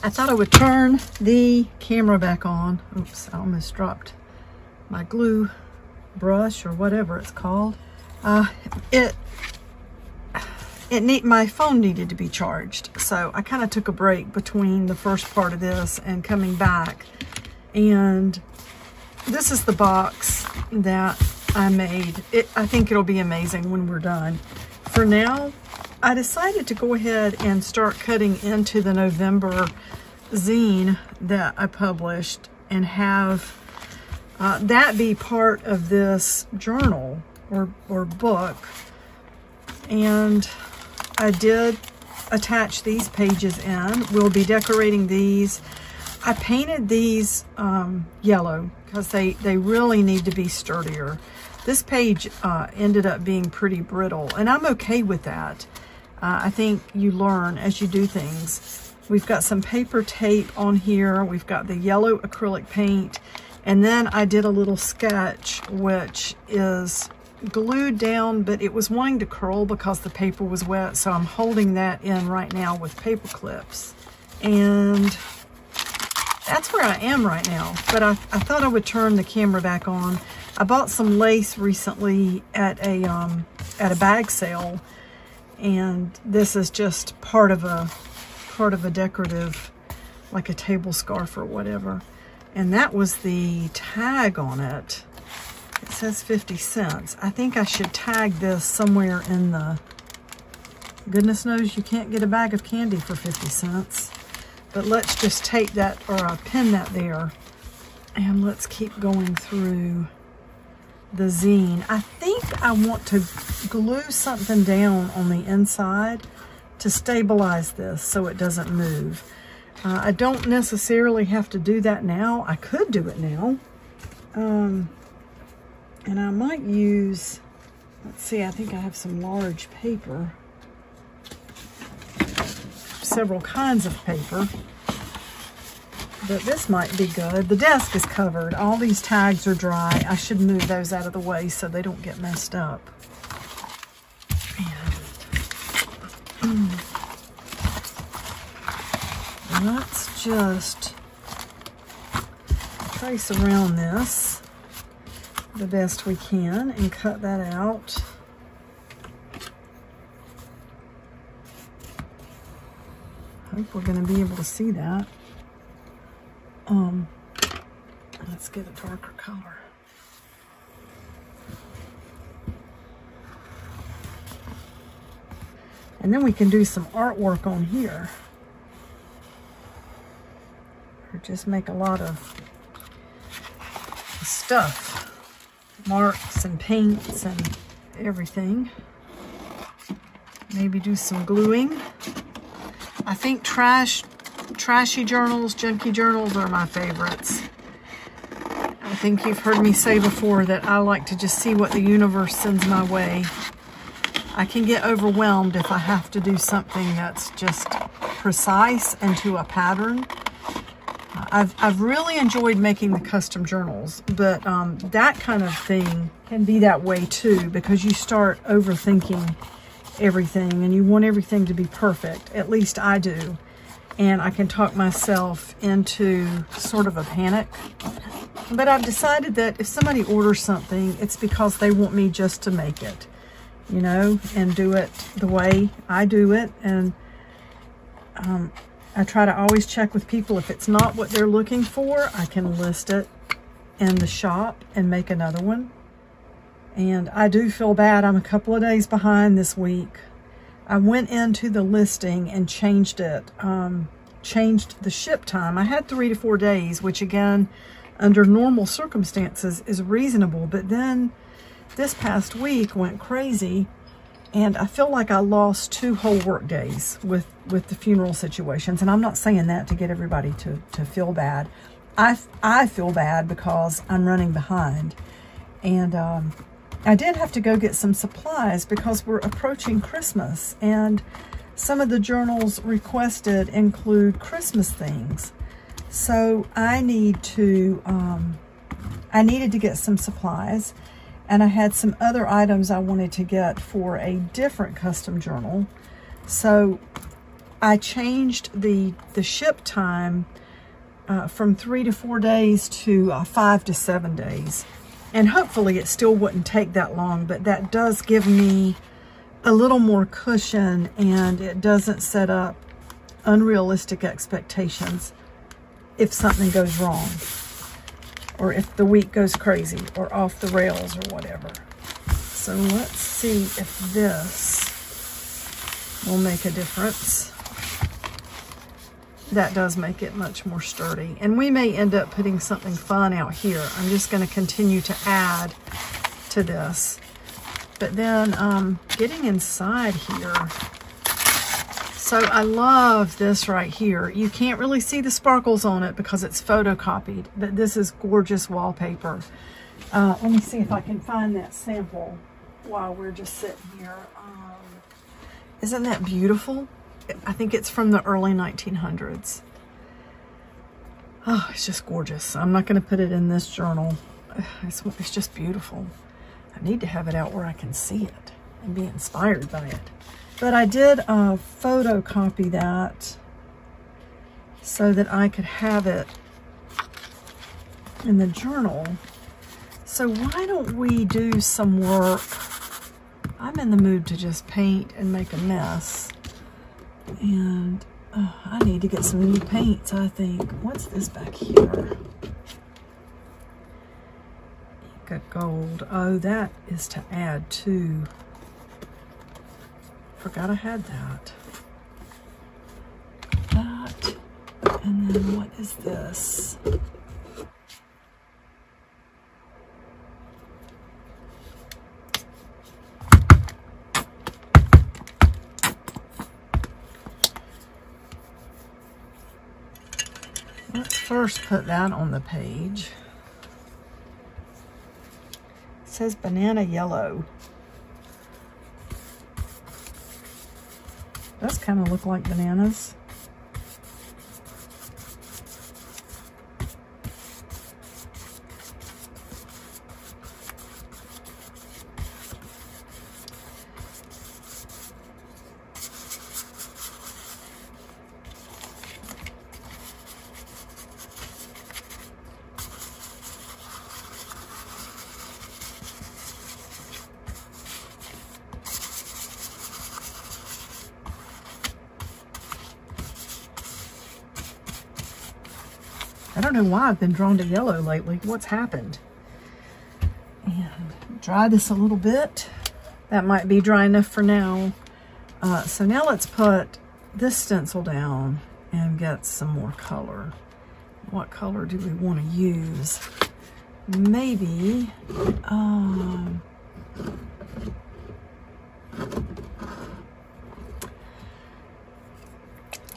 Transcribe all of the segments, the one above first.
I thought I would turn the camera back on. Oops, I almost dropped my glue brush or whatever it's called. My phone needed to be charged, so I kind of took a break between the first part of this and coming back. And this is the box that I made. I think it'll be amazing when we're done. For now, I decided to go ahead and start cutting into the November zine that I published and have that be part of this journal or book. And I did attach these pages in. We'll be decorating these. I painted these yellow because they really need to be sturdier. This page ended up being pretty brittle, and I'm okay with that. I think you learn as you do things. We've got some paper tape on here. We've got the yellow acrylic paint, and then I did a little sketch which is glued down, but it was wanting to curl because the paper was wet, so I'm holding that in right now with paper clips. And that's where I am right now. But I thought I would turn the camera back on. I bought some lace recently at a bag sale, and this is just part of a decorative, like a table scarf or whatever. And that was the tag on it. It says 50 cents. I think I should tag this somewhere in the... Goodness knows you can't get a bag of candy for 50 cents. But let's just tape that, or pin that there. And let's keep going through the zine. I think I want to glue something down on the inside to stabilize this so it doesn't move. I don't necessarily have to do that now. I could do it now. And I might use, let's see, I think I have some large paper. Several kinds of paper. But this might be good. The desk is covered. All these tags are dry. I should move those out of the way so they don't get messed up. And let's just trace around this the best we can and cut that out. I hope we're going to be able to see that. Let's get a darker color. And then we can do some artwork on here. Or just make a lot of stuff. Marks and paints and everything. Maybe do some gluing. I think trashy journals, junky journals are my favorites. I think you've heard me say before that I like to just see what the universe sends my way. I can get overwhelmed if I have to do something that's just precise and to a pattern. I've really enjoyed making the custom journals, but that kind of thing can be that way too, because you start overthinking everything and you want everything to be perfect. At least I do. And I can talk myself into sort of a panic. But I've decided that if somebody orders something, it's because they want me just to make it, you know, and do it the way I do it. And I try to always check with people. If it's not what they're looking for, I can list it in the shop and make another one. And I do feel bad. I'm a couple of days behind this week. I went into the listing and changed it, changed the ship time. I had 3 to 4 days, which again, under normal circumstances is reasonable. But then this past week went crazy, and I feel like I lost 2 whole work days with the funeral situations. And I'm not saying that to get everybody to feel bad. I feel bad because I'm running behind. And I did have to go get some supplies because we're approaching Christmas, and some of the journals requested include Christmas things. So I needed to get some supplies, and I had some other items I wanted to get for a different custom journal. So I changed the ship time from 3 to 4 days to 5 to 7 days. And hopefully it still wouldn't take that long, but that does give me a little more cushion, and it doesn't set up unrealistic expectations if something goes wrong, or if the week goes crazy or off the rails or whatever. So let's see if this will make a difference. That does make it much more sturdy. And we may end up putting something fun out here. I'm just going to continue to add to this. But then getting inside here. So I love this right here. You can't really see the sparkles on it because it's photocopied, but this is gorgeous wallpaper. Let me see if I can find that sample while we're just sitting here. Isn't that beautiful? I think it's from the early 1900s. Oh, it's just gorgeous. I'm not going to put it in this journal. It's just beautiful. I need to have it out where I can see it and be inspired by it. But I did photocopy that so that I could have it in the journal. So why don't we do some work? I'm in the mood to just paint and make a mess. And I need to get some new paints, I think. What's this back here? Got gold. Oh, that is to add to. Forgot I had that. That. And then what is this? Let's first put that on the page. It says banana yellow. Does kind of look like bananas. I don't know why I've been drawn to yellow lately. What's happened? And dry this a little bit. That might be dry enough for now. So now let's put this stencil down and get some more color. What color do we want to use? Maybe,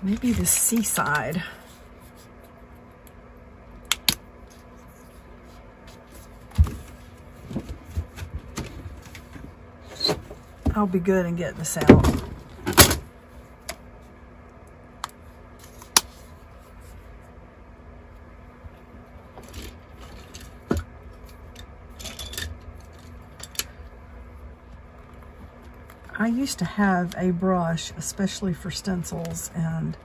maybe the seaside. I'll be good and get this out. I used to have a brush, especially for stencils, and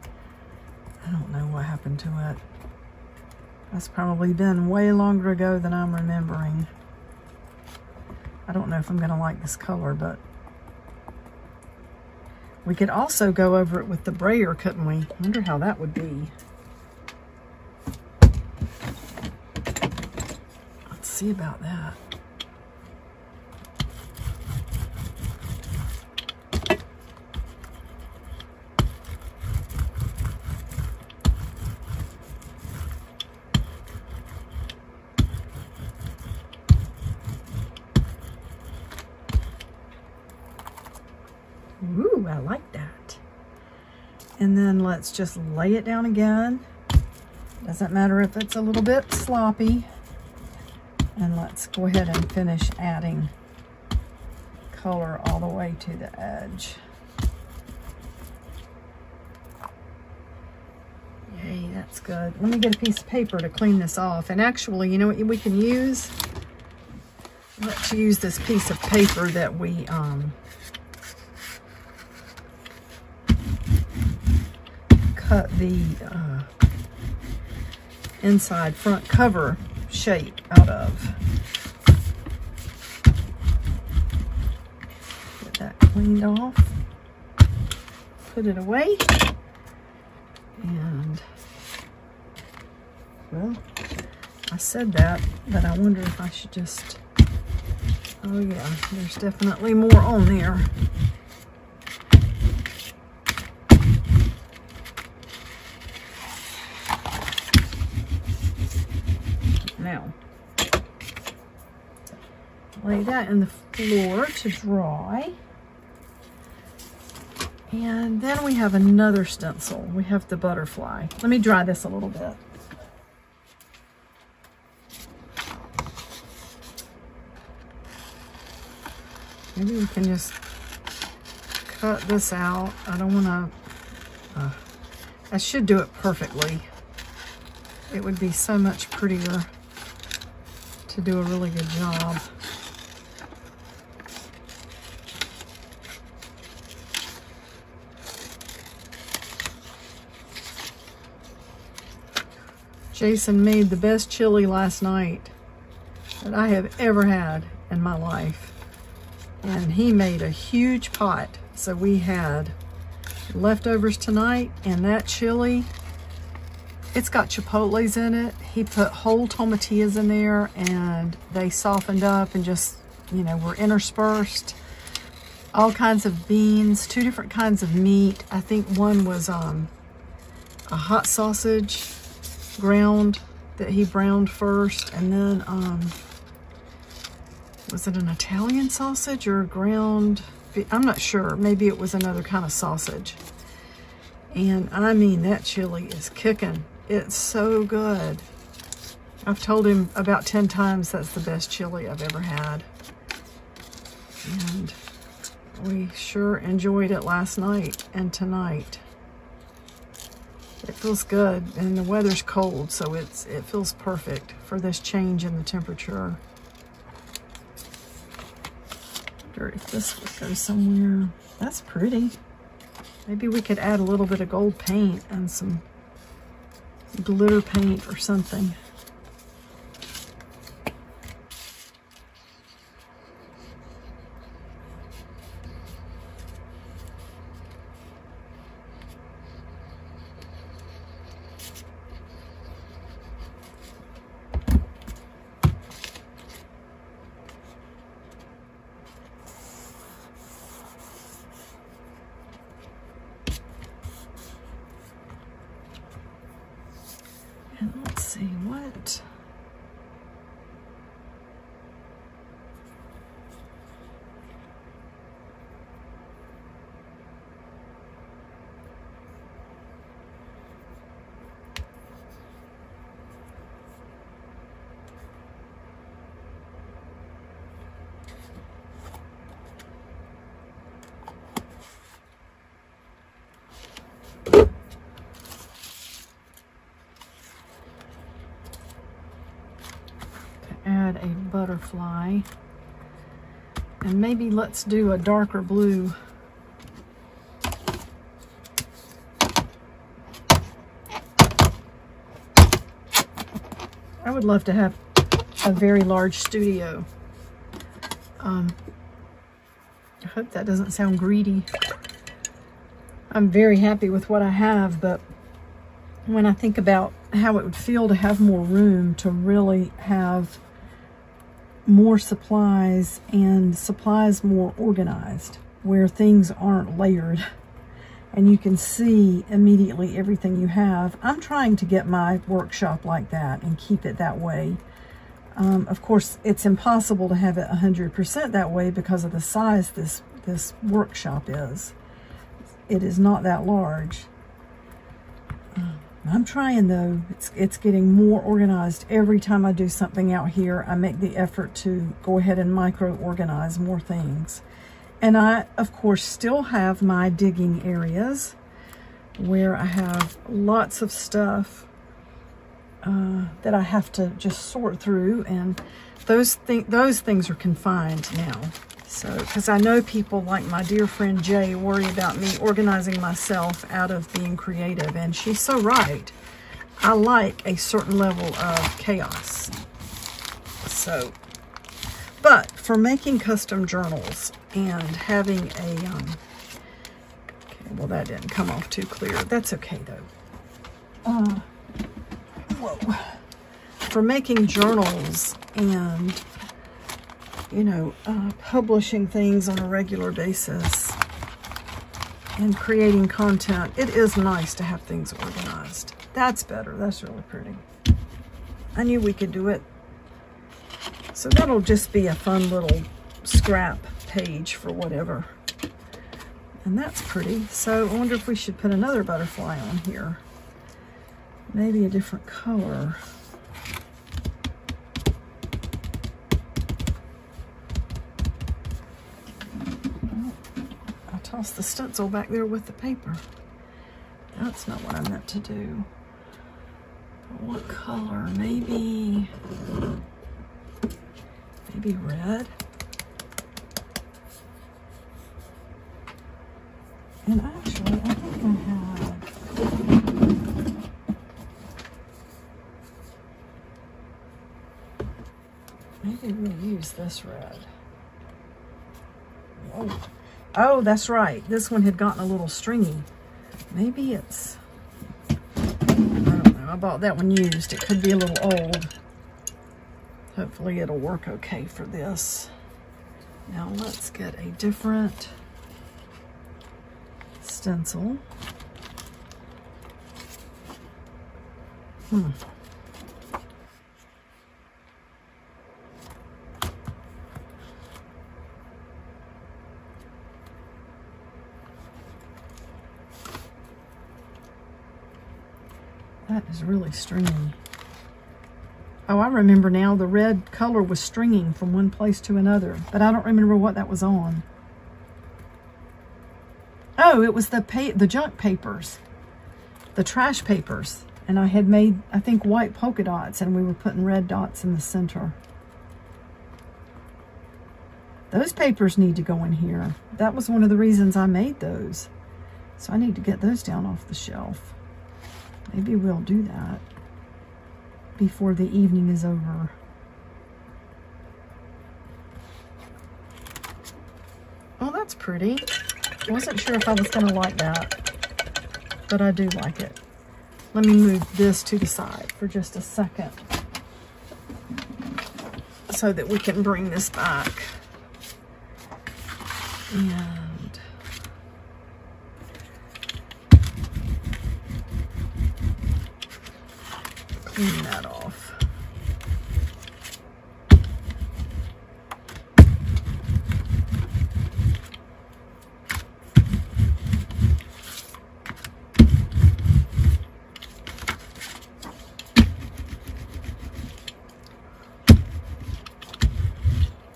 I don't know what happened to it. That's probably been way longer ago than I'm remembering. I don't know if I'm going to like this color, but we could also go over it with the brayer, couldn't we? I wonder how that would be. Let's see about that. Ooh, I like that. And then let's just lay it down again. Doesn't matter if it's a little bit sloppy. And let's go ahead and finish adding color all the way to the edge. Yay, that's good. Let me get a piece of paper to clean this off. And actually, you know what we can use? Let's use this piece of paper that we cut the inside front cover shape out of. Get that cleaned off, put it away, and well, I said that, but I wonder if I should just, oh yeah, there's definitely more on there. Now, lay that in the floor to dry. And then we have another stencil. We have the butterfly. Let me dry this a little bit. Maybe we can just cut this out. I don't want to, I should do it perfectly. It would be so much prettier to do a really good job. Jason made the best chili last night that I have ever had in my life. And he made a huge pot. So we had leftovers tonight, and that chili, it's got chipotles in it. He put whole tomatillas in there, and they softened up and just, you know, were interspersed. All kinds of beans, 2 different kinds of meat. I think one was a hot sausage ground that he browned first, and then was it an Italian sausage or a ground? I'm not sure. Maybe it was another kind of sausage. And I mean, that chili is kicking. It's so good. I've told him about 10 times that's the best chili I've ever had. And we sure enjoyed it last night and tonight. It feels good, and the weather's cold, so it feels perfect for this change in the temperature. I wonder if this would go somewhere. That's pretty. Maybe we could add a little bit of gold paint and some glitter paint or something. And let's see what. Add a butterfly, and maybe let's do a darker blue. I would love to have a very large studio. I hope that doesn't sound greedy. I'm very happy with what I have, but when I think about how it would feel to have more room, to really have more supplies, and supplies more organized, where things aren't layered and you can see immediately everything you have. I'm trying to get my workshop like that and keep it that way. Of course, it's impossible to have it 100% that way because of the size this workshop is. It is not that large. I'm trying though. It's getting more organized every time I do something out here. I make the effort to go ahead and micro-organize more things. And I, of course, still have my digging areas where I have lots of stuff that I have to just sort through, and those things are confined now. So, because I know people like my dear friend Jay worry about me organizing myself out of being creative, and she's so right. I like a certain level of chaos. So, but for making custom journals and having a, okay, well that didn't come off too clear. That's okay though. Whoa. For making journals and, you know, publishing things on a regular basis and creating content, it is nice to have things organized. That's better. That's really pretty. I knew we could do it. So that'll just be a fun little scrap page for whatever. And that's pretty. So I wonder if we should put another butterfly on here. Maybe a different color. I tossed the stencil back there with the paper. That's not what I meant to do. But what color? Maybe red. And actually, I think I have. Maybe we'll use this red. Whoa. Oh, that's right. This one had gotten a little stringy. Maybe it's, I don't know. I bought that one used. It could be a little old. Hopefully it'll work okay for this. Now let's get a different stencil. That is really stringy. Oh, I remember now. The red color was stringing from one place to another, but I don't remember what that was on. Oh, it was the junk papers, the trash papers. And I had made, I think, white polka dots, and we were putting red dots in the center. Those papers need to go in here. That was one of the reasons I made those. So I need to get those down off the shelf. Maybe we'll do that before the evening is over. Oh, that's pretty. I wasn't sure if I was going to like that, but I do like it. Let me move this to the side for just a second so that we can bring this back. And clean that off.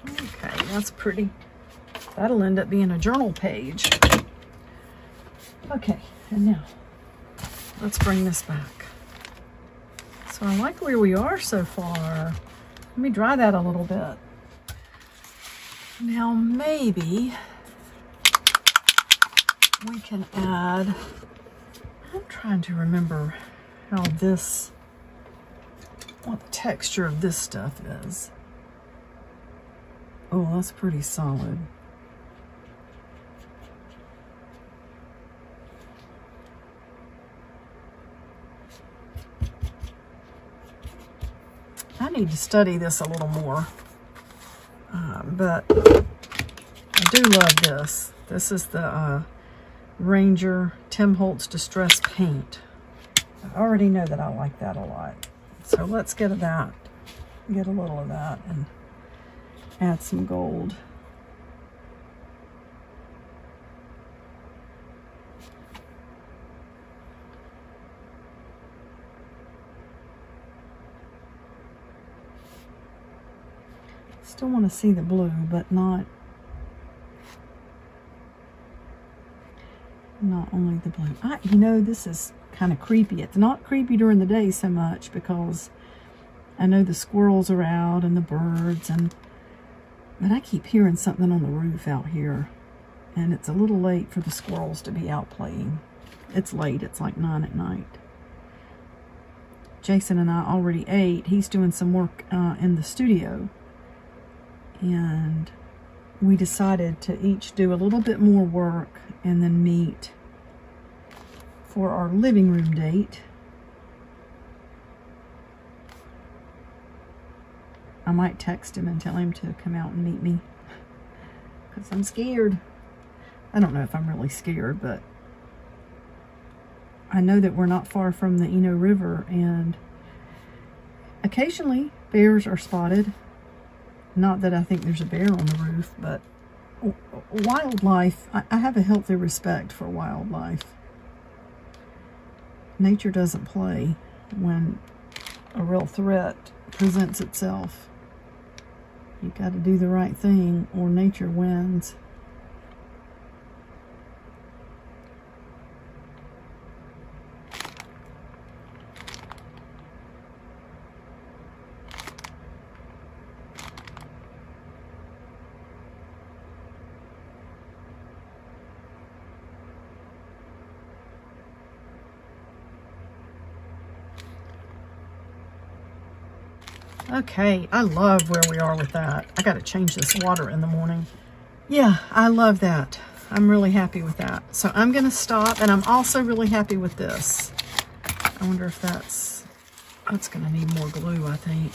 Okay, that's pretty. That'll end up being a journal page. Okay, and now let's bring this back. So I like where we are so far. Let me dry that a little bit. Now maybe we can add, I'm trying to remember how this, what the texture of this stuff is. Oh, that's pretty solid. I need to study this a little more, but I do love this. This is the Ranger Tim Holtz Distress Paint. I already know that I like that a lot. So let's get that, get a little of that and add some gold. Still want to see the blue, but not only the blue. You know, this is kind of creepy. It's not creepy during the day so much because I know the squirrels are out and the birds, But I keep hearing something on the roof out here, and it's a little late for the squirrels to be out playing. It's late, it's like 9 at night. Jason and I already ate. He's doing some work in the studio, and we decided to each do a little bit more work and then meet for our living room date. I might text him and tell him to come out and meet me, because I'm scared. I don't know if I'm really scared, but I know that we're not far from the Eno River, and occasionally bears are spotted. Not that I think there's a bear on the roof, but wildlife, I have a healthy respect for wildlife. Nature doesn't play when a real threat presents itself. You got to do the right thing or nature wins. Okay, I love where we are with that. I got to change this water in the morning. Yeah, I love that. I'm really happy with that. So I'm going to stop, and I'm also really happy with this. I wonder if that's going to need more glue, I think.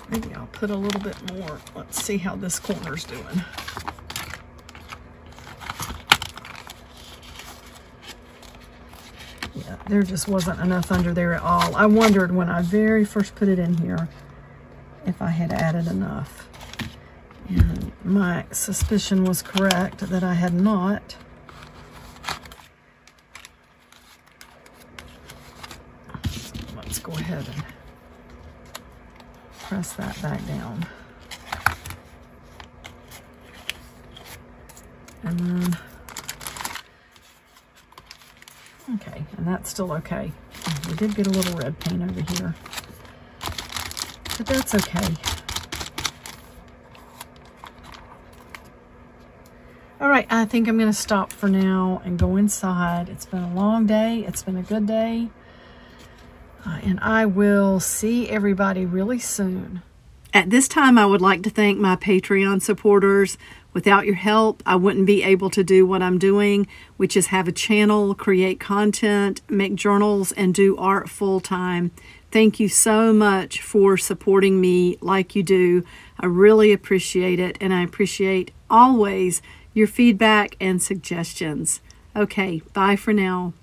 Maybe I'll put a little bit more. Let's see how this corner's doing. Yeah, there just wasn't enough under there at all. I wondered when I very first put it in here if I had added enough. And my suspicion was correct that I had not. Let's go ahead and press that back down. And then, okay, and that's still okay. We did get a little red paint over here, but that's okay. All right, I think I'm going to stop for now and go inside. It's been a long day. It's been a good day. And I will see everybody really soon. At this time, I would like to thank my Patreon supporters. Without your help, I wouldn't be able to do what I'm doing, which is have a channel, create content, make journals, and do art full-time. Thank you so much for supporting me like you do. I really appreciate it, and I appreciate always your feedback and suggestions. Okay, bye for now.